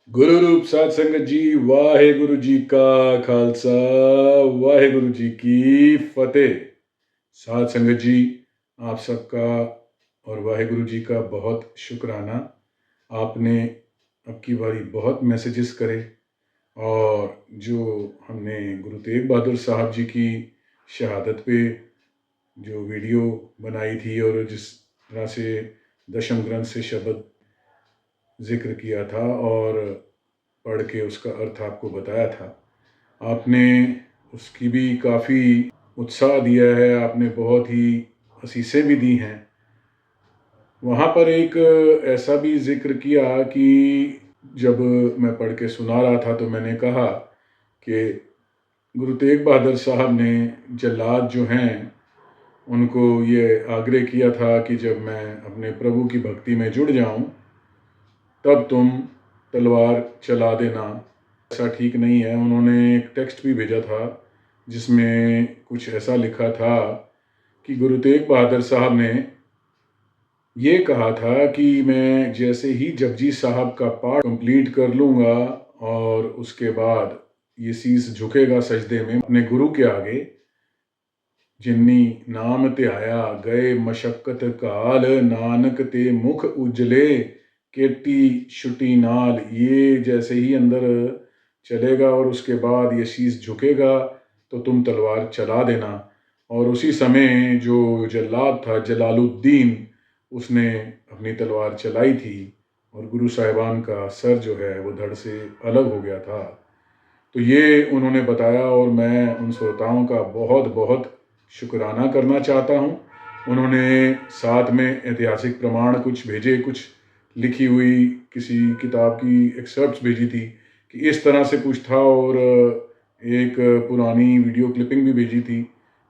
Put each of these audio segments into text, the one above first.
गुरु रूप साध संगत जी, वाहे गुरु जी का खालसा, वाहे गुरु जी की फतेह। साध संगत जी, आप सबका और वाहे गुरु जी का बहुत शुक्राना। आपने अब की बारी बहुत मैसेजेस करे और जो हमने गुरु तेग बहादुर साहब जी की शहादत पे जो वीडियो बनाई थी और जिस तरह से दशम ग्रंथ से शब्द जिक्र किया था और पढ़ के उसका अर्थ आपको बताया था, आपने उसकी भी काफ़ी उत्साह दिया है, आपने बहुत ही असीसें भी दी हैं। वहाँ पर एक ऐसा भी जिक्र किया कि जब मैं पढ़ के सुना रहा था तो मैंने कहा कि गुरु तेग बहादुर साहब ने जल्लाद जो हैं उनको ये आग्रह किया था कि जब मैं अपने प्रभु की भक्ति में जुड़ जाऊं तब तुम तलवार चला देना। ऐसा ठीक नहीं है। उन्होंने एक टेक्स्ट भी भेजा था जिसमें कुछ ऐसा लिखा था कि गुरु तेग बहादुर साहब ने ये कहा था कि मैं जैसे ही जपजी साहब का पाठ कंप्लीट कर लूँगा और उसके बाद ये शीस झुकेगा सजदे में अपने गुरु के आगे, जिन्नी नाम ते आया गए मशक्कत काल, नानक ते मुख उजले केटी छुटी नाल। ये जैसे ही अंदर चलेगा और उसके बाद ये शीस झुकेगा तो तुम तलवार चला देना। और उसी समय जो जल्लाद था जलालुद्दीन, उसने अपनी तलवार चलाई थी और गुरु साहिबान का सर जो है वो धड़ से अलग हो गया था। तो ये उन्होंने बताया और मैं उन श्रोताओं का बहुत बहुत शुक्राना करना चाहता हूँ। उन्होंने साथ में ऐतिहासिक प्रमाण कुछ भेजे, कुछ लिखी हुई किसी किताब की एक्सर्प्ट्स भेजी थी कि इस तरह से कुछ था, और एक पुरानी वीडियो क्लिपिंग भी भेजी थी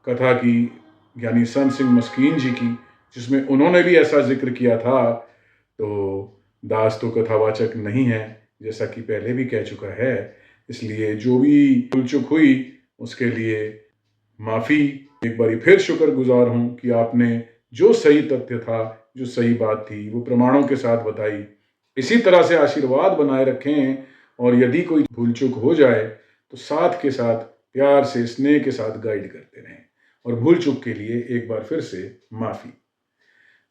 कथा की, यानी संत सिंह मस्कीन जी की, जिसमें उन्होंने भी ऐसा जिक्र किया था। तो दास तो कथावाचक नहीं है, जैसा कि पहले भी कह चुका है, इसलिए जो भी भूल चूक हुई उसके लिए माफ़ी। एक बारी फिर शुक्रगुजार हूँ कि आपने जो सही तथ्य था, जो सही बात थी, वो प्रमाणों के साथ बताई। इसी तरह से आशीर्वाद बनाए रखें और यदि कोई भूल चूक हो जाए तो साथ के साथ प्यार से स्नेह के साथ गाइड करते रहें। और भूल चूक के लिए एक बार फिर से माफ़ी।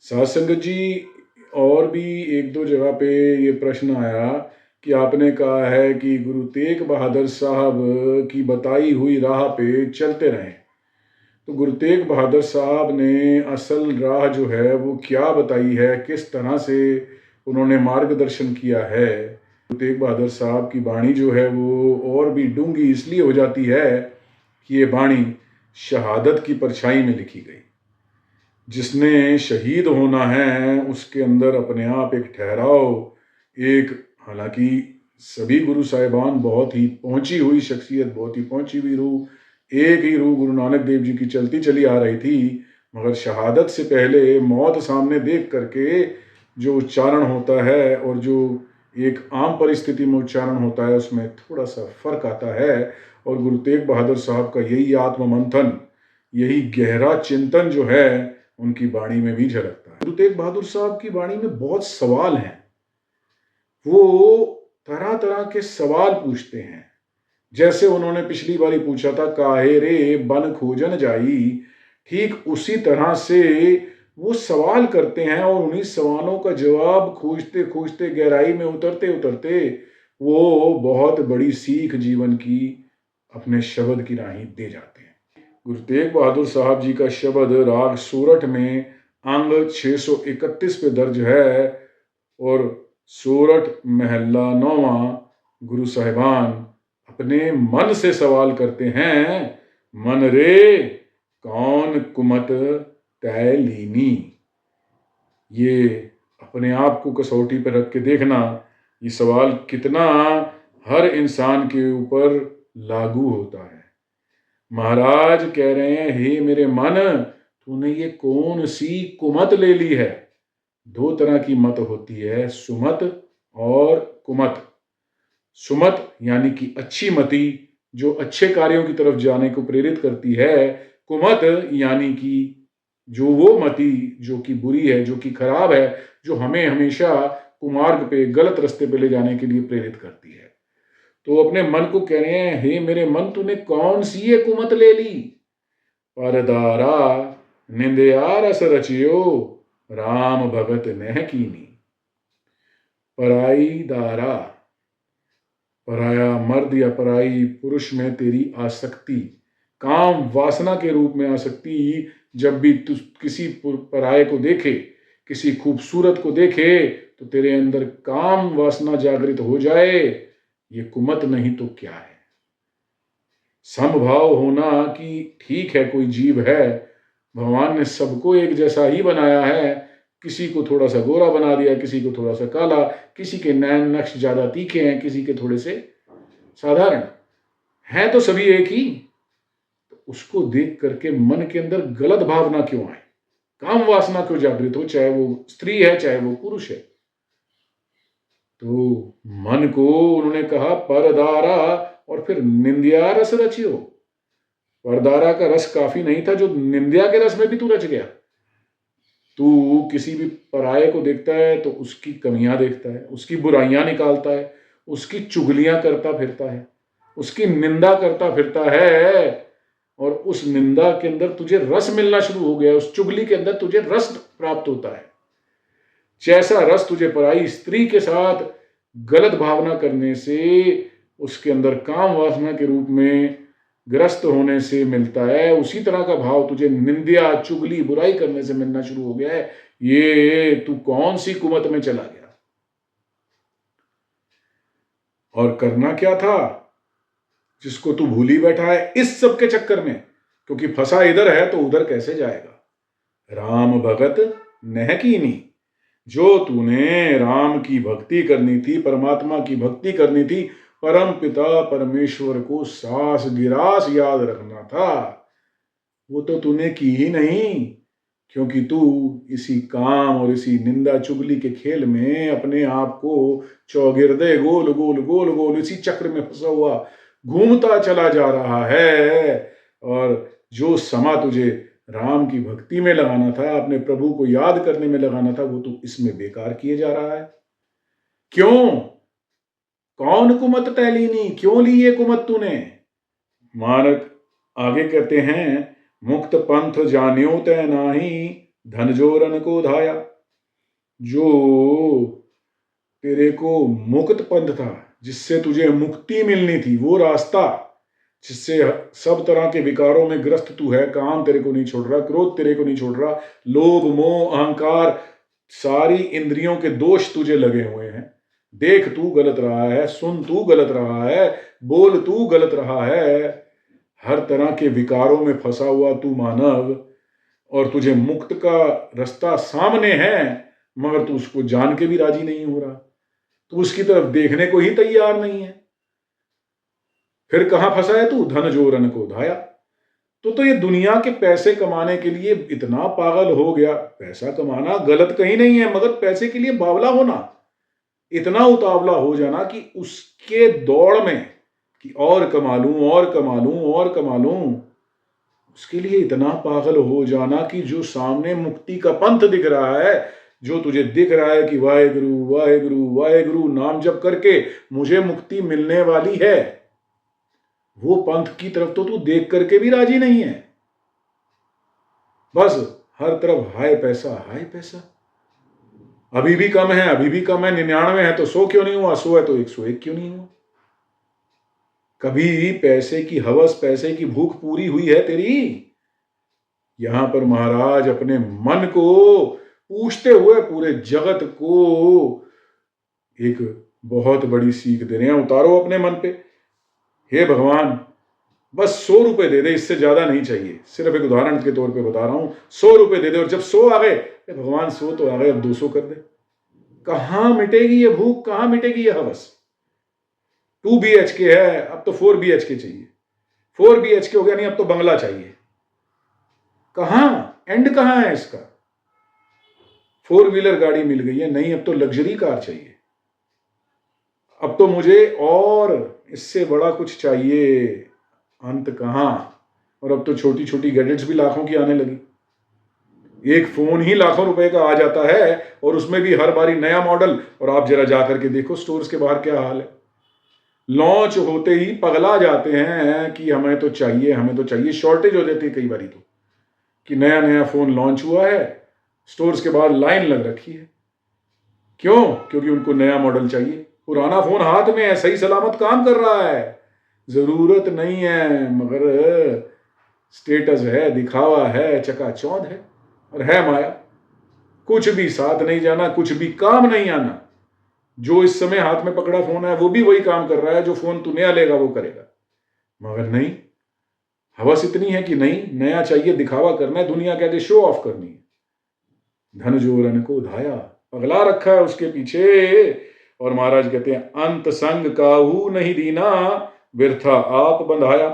साध संगत जी, और भी एक दो जगह पे ये प्रश्न आया कि आपने कहा है कि गुरु तेग बहादुर साहब की बताई हुई राह पे चलते रहें। तो गुरु तेग बहादुर साहब ने असल राह जो है वो क्या बताई है, किस तरह से उन्होंने मार्गदर्शन किया है। गुरु तेग बहादुर साहब की वाणी जो है वो और भी डूंगी इसलिए हो जाती है कि ये वाणी शहादत की परछाई में लिखी गई। जिसने शहीद होना है उसके अंदर अपने आप एक ठहराव, एक, हालांकि सभी गुरु साहिबान बहुत ही पहुंची हुई शख्सियत, बहुत ही पहुंची हुई रूह, एक ही रूह गुरु नानक देव जी की चलती चली आ रही थी, मगर शहादत से पहले मौत सामने देख करके जो उच्चारण होता है और जो एक आम परिस्थिति में उच्चारण होता है उसमें थोड़ा सा फर्क आता है। और गुरु तेग बहादुर साहब का यही आत्म मंथन, यही गहरा चिंतन जो है उनकी वाणी में भी झलकता है। गुरु तेग बहादुर साहब की वाणी में बहुत सवाल हैं। वो तरह तरह के सवाल पूछते हैं। जैसे उन्होंने पिछली बारी पूछा था, काहे रे बन खोजन जाई, ठीक उसी तरह से वो सवाल करते हैं और उन्हीं सवालों का जवाब खोजते खोजते गहराई में उतरते उतरते वो बहुत बड़ी सीख जीवन की अपने शब्द की राही दे जाते हैं। गुरु तेग बहादुर साहब जी का शब्द राग सूरठ में अंग 631 पे दर्ज है और सूरठ महला 9वां। गुरु साहिबान अपने मन से सवाल करते हैं, मन रे कौन कुमत तय लीनी। ये अपने आप को कसौटी पर रख के देखना, ये सवाल कितना हर इंसान के ऊपर लागू होता है। महाराज कह रहे हैं, हे मेरे मन, तूने ये कौन सी कुमत ले ली है। दो तरह की मत होती है, सुमत और कुमत। सुमत यानी कि अच्छी मति, जो अच्छे कार्यों की तरफ जाने को प्रेरित करती है। कुमत यानी कि जो वो मति जो कि बुरी है, जो कि खराब है, जो हमें हमेशा कुमार्ग पे, गलत रास्ते पे ले जाने के लिए प्रेरित करती है। तो अपने मन को कह रहे हैं, हे मेरे मन, तूने कौन सी ये कुमत ले ली? परदारा निंदया रस रचियो, राम भगत नह कीनी। पराई दारा, पराया मर्द या पराई पुरुष में तेरी आसक्ति, काम वासना के रूप में आसक्ति, जब भी तू किसी पराये को देखे, किसी खूबसूरत को देखे, तो तेरे अंदर काम वासना जागृत हो जाए, ये कुमत नहीं तो क्या है? समभाव होना कि ठीक है, कोई जीव है, भगवान ने सबको एक जैसा ही बनाया है, किसी को थोड़ा सा गोरा बना दिया, किसी को थोड़ा सा काला, किसी के नैन नक्श ज्यादा तीखे हैं, किसी के थोड़े से साधारण हैं, तो सभी एक ही। तो उसको देख करके मन के अंदर गलत भावना क्यों आए, काम वासना क्यों जागृत हो, चाहे वो स्त्री है चाहे वो पुरुष है? तो मन को उन्होंने कहा परदारा, और फिर निंदिया रस रचियो। परदारा का रस काफी नहीं था, जो निंदिया के रस में भी तू रच गया। तू किसी भी पराये को देखता है तो उसकी कमियां देखता है, उसकी बुराइयां निकालता है, उसकी चुगलियां करता फिरता है, उसकी निंदा करता फिरता है, और उस निंदा के अंदर तुझे रस मिलना शुरू हो गया, उस चुगली के अंदर तुझे रस प्राप्त होता है। जैसा रस तुझे पराई स्त्री के साथ गलत भावना करने से, उसके अंदर काम वासना के रूप में ग्रस्त होने से मिलता है, उसी तरह का भाव तुझे निंदा, चुगली, बुराई करने से मिलना शुरू हो गया है। ये तू कौन सी कुमत में चला गया? और करना क्या था, जिसको तू भूल ही बैठा है इस सब के चक्कर में, क्योंकि फंसा इधर है तो उधर कैसे जाएगा? राम भगत नह कीनी, जो तूने राम की भक्ति करनी थी, परमात्मा की भक्ति करनी थी, परम पिता परमेश्वर को सास गिरास याद रखना था, वो तो तूने की ही नहीं, क्योंकि तू इसी काम और इसी निंदा चुगली के खेल में अपने आप को चौगिरदे गोल गोल गोल गोल इसी चक्र में फंसा हुआ घूमता चला जा रहा है। और जो समा तुझे राम की भक्ति में लगाना था, अपने प्रभु को याद करने में लगाना था, वो तू इसमें बेकार किए जा रहा है। क्यों? कौन कुमत टहलीनी, क्यों ली ये कुमत तूने? मानक आगे कहते हैं, मुक्त पंथ जान्यो तै नाही, धन जोरन को धाया। जो तेरे को मुक्त पंथ था, जिससे तुझे मुक्ति मिलनी थी, वो रास्ता जिससे सब तरह के विकारों में ग्रस्त तू है, काम तेरे को नहीं छोड़ रहा, क्रोध तेरे को नहीं छोड़ रहा, लोभ मोह अहंकार, सारी इंद्रियों के दोष तुझे लगे हुए हैं। देख तू गलत रहा है, सुन तू गलत रहा है, बोल तू गलत रहा है, हर तरह के विकारों में फंसा हुआ तू मानव, और तुझे मुक्त का रास्ता सामने है, मगर तू उसको जान के भी राजी नहीं हो रहा, तू उसकी तरफ देखने को ही तैयार नहीं है। फिर कहां फंसा है तू? धन जोरन को धाया। तो ये दुनिया के पैसे कमाने के लिए इतना पागल हो गया। पैसा कमाना गलत कहीं नहीं है, मगर पैसे के लिए बावला होना, इतना उतावला हो जाना कि उसके दौड़ में कि और कमा लूं और कमा लूं और कमा लूं, उसके लिए इतना पागल हो जाना कि जो सामने मुक्ति का पंथ दिख रहा है, जो तुझे दिख रहा है कि वाहेगुरु वाहेगुरु वाहेगुरु नाम जप करके मुझे मुक्ति मिलने वाली है, वो पंथ की तरफ तो तू देख करके भी राजी नहीं है। बस हर तरफ हाय पैसा हाय पैसा, अभी भी कम है, अभी भी कम है, 99 है तो 100 क्यों नहीं हुआ, 100 है तो 101 क्यों नहीं हुआ? कभी पैसे की हवस, पैसे की भूख पूरी हुई है तेरी? यहां पर महाराज अपने मन को पूछते हुए पूरे जगत को एक बहुत बड़ी सीख दे रहे हैं। उतारो अपने मन पे, हे भगवान बस 100 रुपए दे दे, इससे ज्यादा नहीं चाहिए, सिर्फ एक उदाहरण के तौर पे बता रहा हूं, 100 रुपए दे दे, और जब 100 आ गए, भगवान 100 तो आ गए, अब 200 कर दे। कहां मिटेगी ये भूख, कहां मिटेगी ये हवस? 2 BHK है, अब तो 4 BHK चाहिए, 4 BHK हो गया, नहीं अब तो बंगला चाहिए। कहां एंड कहां है इसका? 4 व्हीलर गाड़ी मिल गई है, नहीं अब तो लग्जरी कार चाहिए, अब तो मुझे और इससे बड़ा कुछ चाहिए, अंत कहां? और अब तो छोटी छोटी गैजेट्स भी लाखों की आने लगी। एक फोन ही लाखों रुपए का आ जाता है और उसमें भी हर बारी नया मॉडल। और आप जरा जा करके देखो स्टोर्स के बाहर क्या हाल है। लॉन्च होते ही पगला जाते हैं कि हमें तो चाहिए, हमें तो चाहिए। शॉर्टेज हो जाती है कई बारी तो, कि नया नया फोन लॉन्च हुआ है, स्टोर्स के बाहर लाइन लग रखी है। क्यों? क्योंकि उनको नया मॉडल चाहिए। पुराना फोन हाथ में है, सही सलामत काम कर रहा है, जरूरत नहीं है, मगर स्टेटस है, दिखावा है, चकाचौंध है और है माया। कुछ भी साथ नहीं जाना, कुछ भी काम नहीं आना। जो इस समय हाथ में पकड़ा फोन है वो भी वही काम कर रहा है जो फोन तू नया लेगा वो करेगा। मगर नहीं, हवस इतनी है कि नहीं, नया चाहिए, दिखावा करना है, दुनिया के आगे शो ऑफ करनी है। धन जो रन को धाया, पगला रखा है उसके पीछे। और महाराज कहते हैं अंत संग काहू नहीं दीना, व्यर्था आप बंधाया।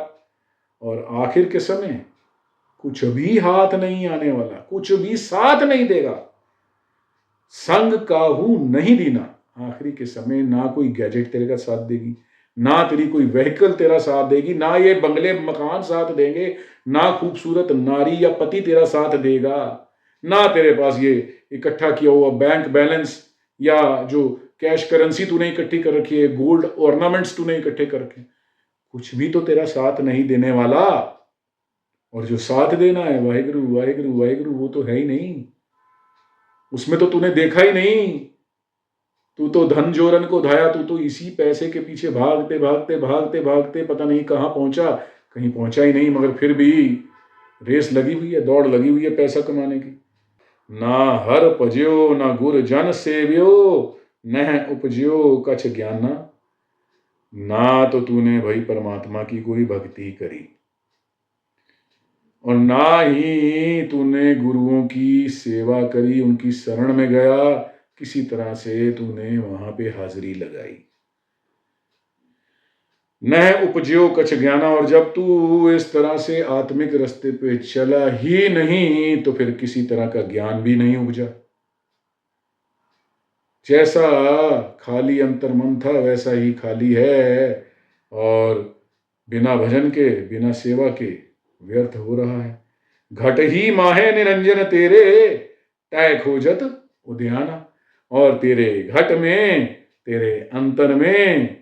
और आखिर के समय कुछ भी हाथ नहीं आने वाला, कुछ भी साथ नहीं देगा। संग काहू नहीं दीना, आखिरी के समय ना कोई गैजेट तेरे का साथ देगी, ना तेरी कोई व्हीकल तेरा साथ देगी, ना ये बंगले मकान साथ देंगे, ना खूबसूरत नारी या पति तेरा साथ देगा, ना तेरे पास ये इकट्ठा किया हुआ बैंक बैलेंस या जो कैश करेंसी तूने इकट्ठी कर रखी है, गोल्ड ऑर्नामेंट्स तूने इकट्ठे कर रखे, कुछ भी तो तेरा साथ नहीं देने वाला। और जो साथ देना है वाहिगुरु वाहिगुरु वाहिगुरु, वो तो है ही नहीं, उसमें तो तूने देखा ही नहीं। तू तो धन जोरन को धाया, तू तो इसी पैसे के पीछे भागते भागते भागते भागते पता नहीं कहां पहुंचा, कहीं पहुंचा ही नहीं, मगर फिर भी रेस लगी हुई है, दौड़ लगी हुई है पैसा कमाने की। ना हर पज्यो ना गुर जन सेव्यो, न उपज्यो कछ ज्ञाना। ना तो तूने भाई परमात्मा की कोई भक्ति करी, और ना ही तूने गुरुओं की सेवा करी, उनकी शरण में गया, किसी तरह से तूने वहां पे हाजिरी लगाई। न उपज्यो कछ ज्ञाना, और जब तू इस तरह से आत्मिक रास्ते पे चला ही नहीं तो फिर किसी तरह का ज्ञान भी नहीं उपजा। जैसा खाली अंतर्मन था वैसा ही खाली है, और बिना भजन के बिना सेवा के व्यर्थ हो रहा है। घट ही माहे निरंजन तेरे, तय खोजत उद्याना। और तेरे घट में, तेरे अंतर में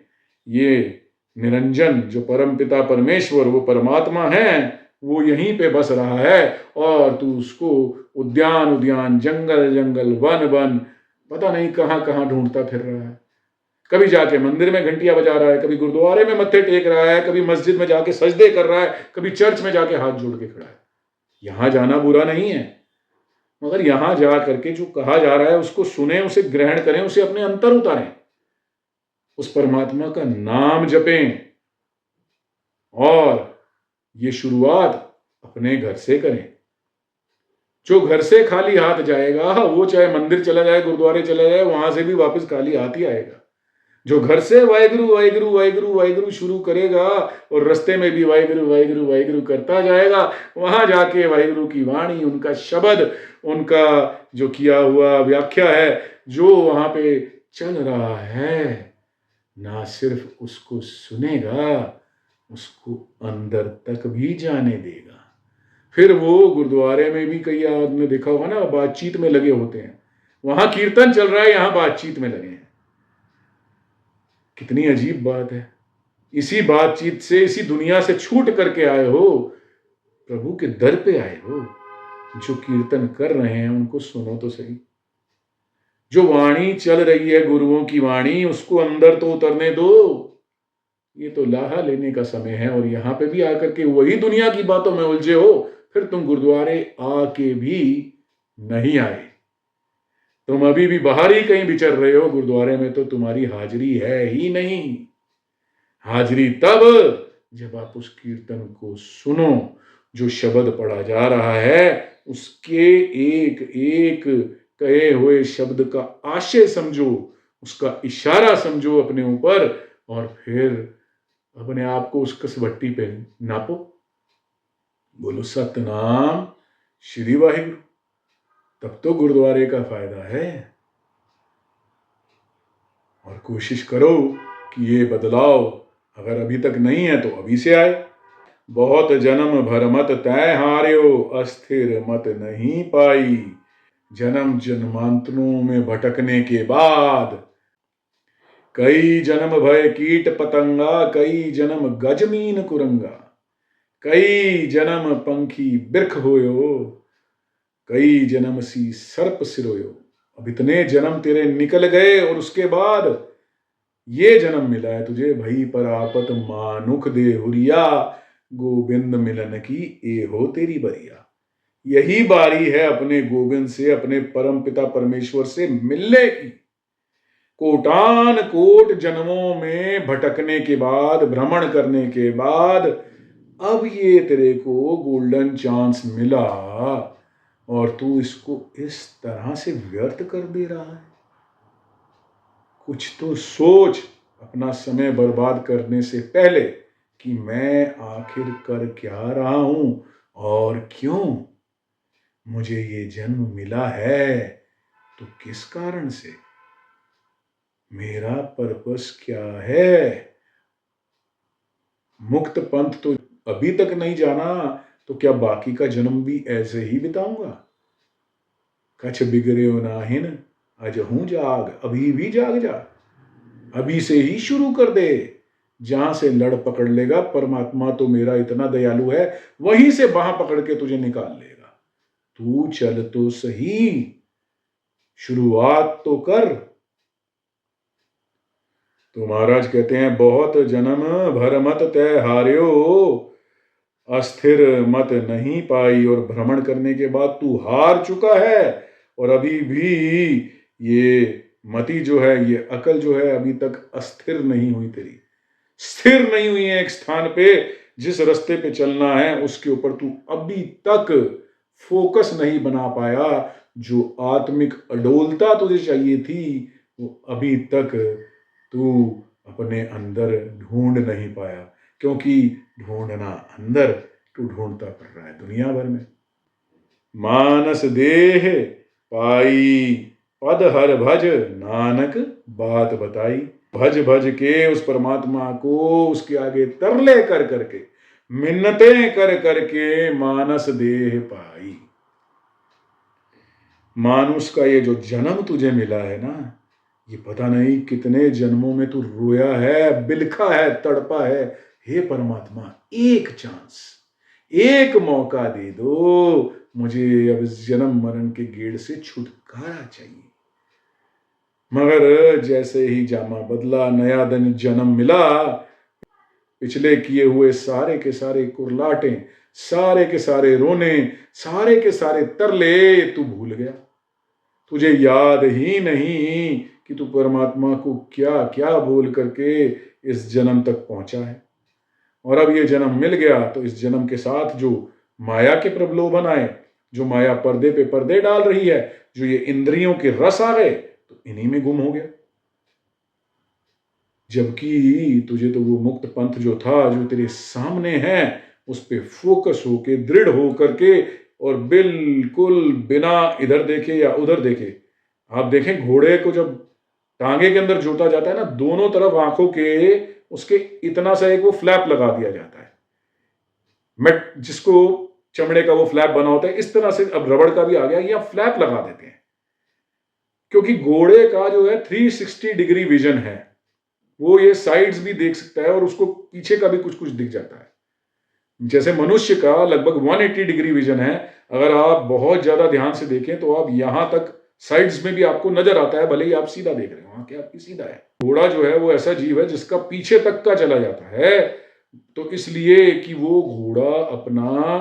ये निरंजन जो परम पिता परमेश्वर, वो परमात्मा है, वो यहीं पे बस रहा है। और तू उसको उद्यान उद्यान, जंगल जंगल, वन वन, पता नहीं कहां कहां ढूंढता फिर रहा है। कभी जाके मंदिर में घंटियां बजा रहा है, कभी गुरुद्वारे में मत्थे टेक रहा है, कभी मस्जिद में जाके सजदे कर रहा है, कभी चर्च में जाके हाथ जोड़ के खड़ा है। यहां जाना बुरा नहीं है, मगर यहां जा करके जो कहा जा रहा है उसको सुने, उसे ग्रहण करें, उसे अपने अंतर उतारें, उस परमात्मा का नाम जपें। और ये शुरुआत अपने घर से करें। जो घर से खाली हाथ जाएगा वो चाहे मंदिर चला जाए, गुरुद्वारे चला जाए, वहां से भी वापस खाली हाथ ही आएगा। जो घर से वाहिगुरु वाहिगुरु वाहिगुरु वाहिगुरु शुरू करेगा और रास्ते में भी वाहिगुरु वाहिगुरु वाहिगुरु करता जाएगा, वहां जाके वाहिगुरु की वाणी, उनका शब्द, उनका जो किया हुआ व्याख्या है, जो वहां पे चल रहा है, ना सिर्फ उसको सुनेगा, उसको अंदर तक भी जाने देगा। फिर वो गुरुद्वारे में भी कई आपने देखा होगा ना, बातचीत में लगे होते हैं। वहां कीर्तन चल रहा है, यहां बातचीत में लगे हैं। कितनी अजीब बात है। इसी बातचीत से, इसी दुनिया से छूट करके आए हो, प्रभु के दर पे आए हो। जो कीर्तन कर रहे हैं उनको सुनो तो सही। जो वाणी चल रही है गुरुओं की वाणी, उसको अंदर तो उतरने दो। ये तो लाहा लेने का समय है, और यहां पे भी आकर के वही दुनिया की बातों में उलझे हो। फिर तुम गुरुद्वारे आके भी नहीं आए, तुम अभी भी बाहर ही कहीं विचर रहे हो, गुरुद्वारे में तो तुम्हारी हाजिरी है ही नहीं। हाजिरी तब जब आप उस कीर्तन को सुनो, जो शब्द पढ़ा जा रहा है उसके एक एक कहे हुए शब्द का आशय समझो, उसका इशारा समझो अपने ऊपर, और फिर अपने आप को उस कसवट्टी पे नापो। बोलो सतनाम श्री वाहिगुरु, तब तो गुरुद्वारे का फायदा है। और कोशिश करो कि ये बदलाव अगर अभी तक नहीं है तो अभी से आए। बहुत जन्म भर मत तै हार्यो, अस्थिर मत नहीं पाई। जन्म जन्मांतरों में भटकने के बाद कई जन्म भय कीट पतंगा, कई जन्म गजमीन कुरंगा, कई जन्म पंखी बिरख होयो, कई जन्म सी सर्प सिरोयो। अब इतने जन्म तेरे निकल गए और उसके बाद ये जन्म मिला है तुझे। भई पर आपत मानुख दे हुरिया, गोविंद मिलन की ए हो तेरी बरिया। यही बारी है अपने गोविंद से, अपने परम पिता परमेश्वर से मिलने की। कोटान कोट जन्मों में भटकने के बाद, भ्रमण करने के बाद अब ये तेरे को गोल्डन चांस मिला और तू इसको इस तरह से व्यर्थ कर दे रहा है। कुछ तो सोच अपना समय बर्बाद करने से पहले कि मैं आखिर कर क्या रहा हूं और क्यों मुझे ये जन्म मिला है, तो किस कारण से, मेरा पर्पस क्या है। मुक्त पंथ तो अभी तक नहीं जाना, तो क्या बाकी का जन्म भी ऐसे ही बिताऊंगा। कछ बिगड़े नाहिन अजहूं जाग, अभी भी जाग जा, अभी से ही शुरू कर दे। जहां से लड़ पकड़ लेगा परमात्मा तो मेरा इतना दयालु है, वहीं से बाह पकड़ के तुझे निकाल लेगा। तू चल तो सही, शुरुआत तो कर। तो महाराज कहते हैं, बहुत जन्म भर मत तय हार्यो, अस्थिर मत नहीं पाई। और भ्रमण करने के बाद तू हार चुका है और अभी भी ये मति जो है, ये अकल जो है, अभी तक अस्थिर नहीं हुई तेरी, स्थिर नहीं हुई है एक स्थान पे। जिस रास्ते पे चलना है उसके ऊपर तू अभी तक फोकस नहीं बना पाया। जो आत्मिक अडोलता तुझे चाहिए थी वो अभी तक तू अपने अंदर ढूंढ नहीं पाया, क्योंकि ढूंढना अंदर, तू ढूंढता फिर रहा है दुनिया भर में। मानस देह पाई पद हर भज, नानक बात बताई। भज भज के उस परमात्मा को उसके आगे तरले कर करके, मिन्नतें कर करके मानस देह पाई। मानुष का ये जो जन्म तुझे मिला है ना, ये पता नहीं कितने जन्मों में तू रोया है, बिलखा है, तड़पा है। हे परमात्मा, एक चांस, एक मौका दे दो मुझे, अब इस जन्म मरण के गेड़ से छुटकारा चाहिए। मगर जैसे ही जामा बदला, नया दिन जन्म मिला, पिछले किए हुए सारे के सारे कुरलाटे, सारे के सारे रोने, सारे के सारे तरले तू भूल गया। तुझे याद ही नहीं कि तू परमात्मा को क्या क्या बोल करके इस जन्म तक पहुंचा है। और अब ये जन्म मिल गया तो इस जन्म के साथ जो माया के प्रलोभन आए, जो माया पर्दे पे पर्दे डाल रही है, जो ये इंद्रियों के रस आ गए, तो इन्हीं में गुम हो गया। जबकि तुझे तो वो मुक्त पंथ जो था, जो तेरे सामने है, उस पे फोकस होके, दृढ़ होकर के, और बिल्कुल बिना इधर देखे या उधर देखे। आप देखें घोड़े को जब टांगे के अंदर जोता जाता है ना, दोनों तरफ आंखों के उसके इतना सा एक वो फ्लैप लगा दिया जाता है, मेट जिसको चमड़े का वो फ्लैप बना होता है, इस तरह से अब रबड़ का भी आ गया, या फ्लैप लगा देते हैं। क्योंकि घोड़े का जो है 360 डिग्री विजन है, वो ये साइड्स भी देख सकता है और उसको पीछे का भी कुछ कुछ दिख जाता है। जैसे मनुष्य का लगभग 180 डिग्री विजन है। अगर आप बहुत ज्यादा ध्यान से देखें तो आप यहां तक साइड्स में भी आपको नजर आता है, भले ही आप सीधा देख रहे हो, वहां क्या आपकी सीधा है। घोड़ा जो है वो ऐसा जीव है जिसका पीछे तक का चला जाता है, तो इसलिए कि वो घोड़ा अपना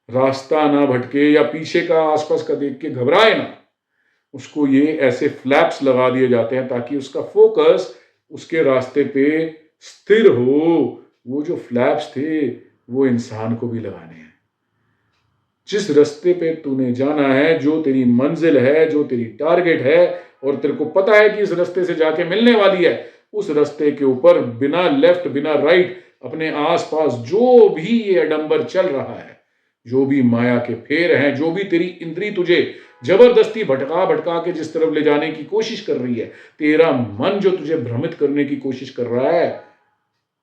रास्ता ना भटके या पीछे का आसपास का देख के घबराए ना, उसको ये ऐसे फ्लैप्स लगा दिए जाते हैं ताकि उसका फोकस उसके रास्ते पे स्थिर हो। वो जो फ्लैप्स थे वो इंसान को भी लगाने हैं। जिस रास्ते पे तूने जाना है, जो तेरी मंजिल है, जो तेरी टारगेट है, और तेरे को पता है कि इस रास्ते से जाके मिलने वाली है, उस रास्ते के ऊपर बिना लेफ्ट बिना राइट अपने आसपास जो भी ये अडंबर चल रहा है, जो भी माया के फेर हैं, जो भी तेरी इंद्री तुझे जबरदस्ती भटका भटका के जिस तरफ ले जाने की कोशिश कर रही है, तेरा मन जो तुझे भ्रमित करने की कोशिश कर रहा है,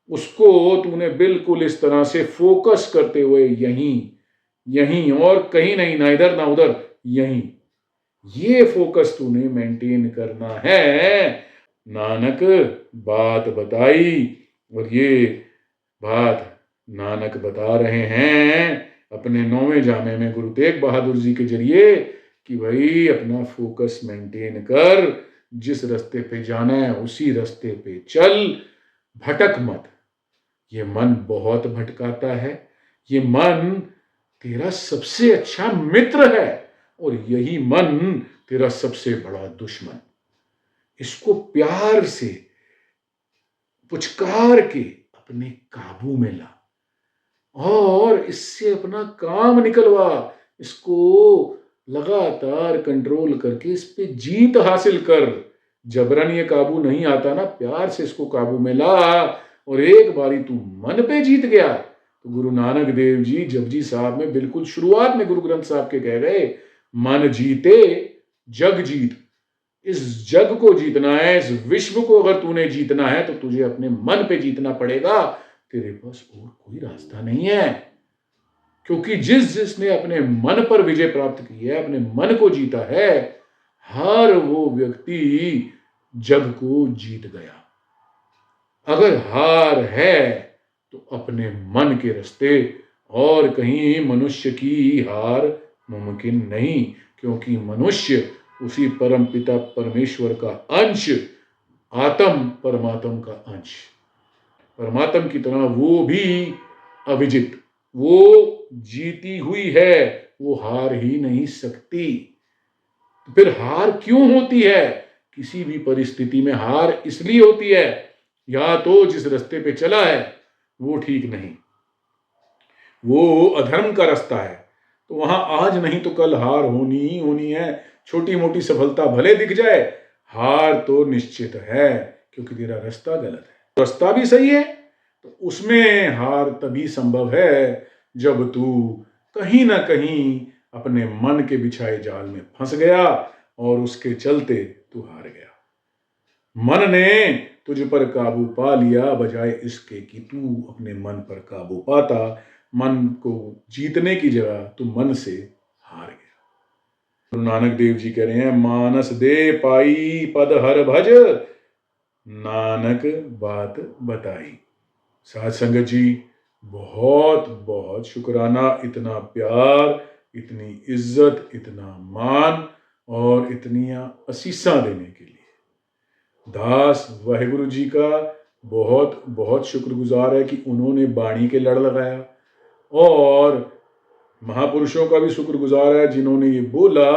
उसको तूने बिल्कुल इस तरह से फोकस करते हुए यहीं यहीं और कहीं नहीं, ना इधर ना उधर, यहीं, ये फोकस तूने मेंटेन करना है। नानक बात बताई, और ये बात नानक बता रहे हैं अपने 9वें जामे में गुरु तेग बहादुर जी के जरिए कि भाई अपना फोकस मेंटेन कर, जिस रास्ते पे जाना है उसी रास्ते पे चल, भटक मत। ये मन बहुत भटकाता है, ये मन तेरा सबसे अच्छा मित्र है और यही मन तेरा सबसे बड़ा दुश्मन। इसको प्यार से पुचकार के अपने काबू में ला और इससे अपना काम निकलवा। इसको लगातार कंट्रोल करके इस पे जीत हासिल कर। जबरन ये काबू नहीं आता ना, प्यार से इसको काबू में ला, और एक बारी तू मन पे जीत गया तो गुरु नानक देव जी जपजी साहब में बिल्कुल शुरुआत में गुरु ग्रंथ साहब के कह गए, मन जीते जग जीत। इस जग को जीतना है, इस विश्व को अगर तूने जीतना है तो तुझे अपने मन पे जीतना पड़ेगा। तेरे पास और कोई रास्ता नहीं है, क्योंकि जिसने अपने मन पर विजय प्राप्त की है, अपने मन को जीता है, हर वो व्यक्ति जग को जीत गया। अगर हार है तो अपने मन के रास्ते, और कहीं मनुष्य की हार मुमकिन नहीं, क्योंकि मनुष्य उसी परम पिता परमेश्वर का अंश, आत्म परमात्म का अंश, परमात्म की तरह वो भी अविजित, वो जीती हुई है, वो हार ही नहीं सकती। तो फिर हार क्यों होती है? किसी भी परिस्थिति में हार इसलिए होती है, या तो जिस रास्ते पे चला है वो ठीक नहीं, वो अधर्म का रास्ता है, तो वहां आज नहीं तो कल हार होनी ही होनी है। छोटी मोटी सफलता भले दिख जाए, हार तो निश्चित है, क्योंकि तेरा रास्ता गलत है। रास्ता भी सही है तो उसमें हार तभी संभव है जब तू कहीं ना कहीं अपने मन के बिछाए जाल में फंस गया और उसके चलते तू हार गया। मन ने तुझ पर काबू पा लिया, बजाय इसके कि तू अपने मन पर काबू पाता। मन को जीतने की जगह तू मन से हार गया। गुरु नानक देव जी कह रहे हैं, मानस दे पाई पद हर भज, नानक बात बताई। साथ संगत जी, बहुत बहुत शुक्राना, इतना प्यार, इतनी इज्जत, इतना मान और इतनी असीसां देने के लिए। दास वाहिगुरु जी का बहुत बहुत शुक्रगुजार है कि उन्होंने बाणी के लड़ लगाया, और महापुरुषों का भी शुक्रगुजार है जिन्होंने ये बोला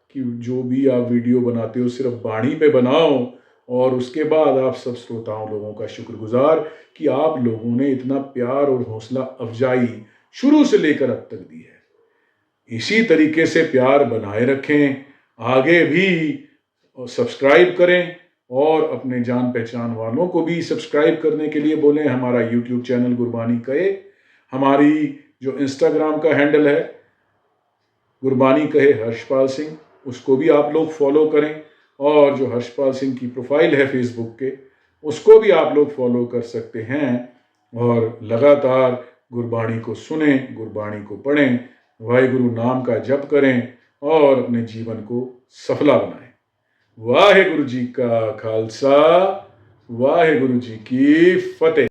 कि जो भी आप वीडियो बनाते हो सिर्फ बाणी पे बनाओ, और उसके बाद आप सब श्रोताओं लोगों का शुक्रगुजार कि आप लोगों ने इतना प्यार और हौसला अफजाई शुरू से लेकर अब तक दी है। इसी तरीके से प्यार बनाए रखें, आगे भी सब्सक्राइब करें, और अपने जान पहचान वालों को भी सब्सक्राइब करने के लिए बोलें। हमारा यूट्यूब चैनल गुरबानी कहे, हमारी जो इंस्टाग्राम का हैंडल है गुरबानी कहे हर्षपाल सिंह, उसको भी आप लोग फॉलो करें, और जो हर्षपाल सिंह की प्रोफाइल है फेसबुक के, उसको भी आप लोग फॉलो कर सकते हैं, और लगातार गुरबानी को सुने, गुरबानी को पढ़ें, वाहिगुरु नाम का जप करें और अपने जीवन को सफला बनाएं। वाहिगुरु जी का खालसा, वाहिगुरु जी की फतेह।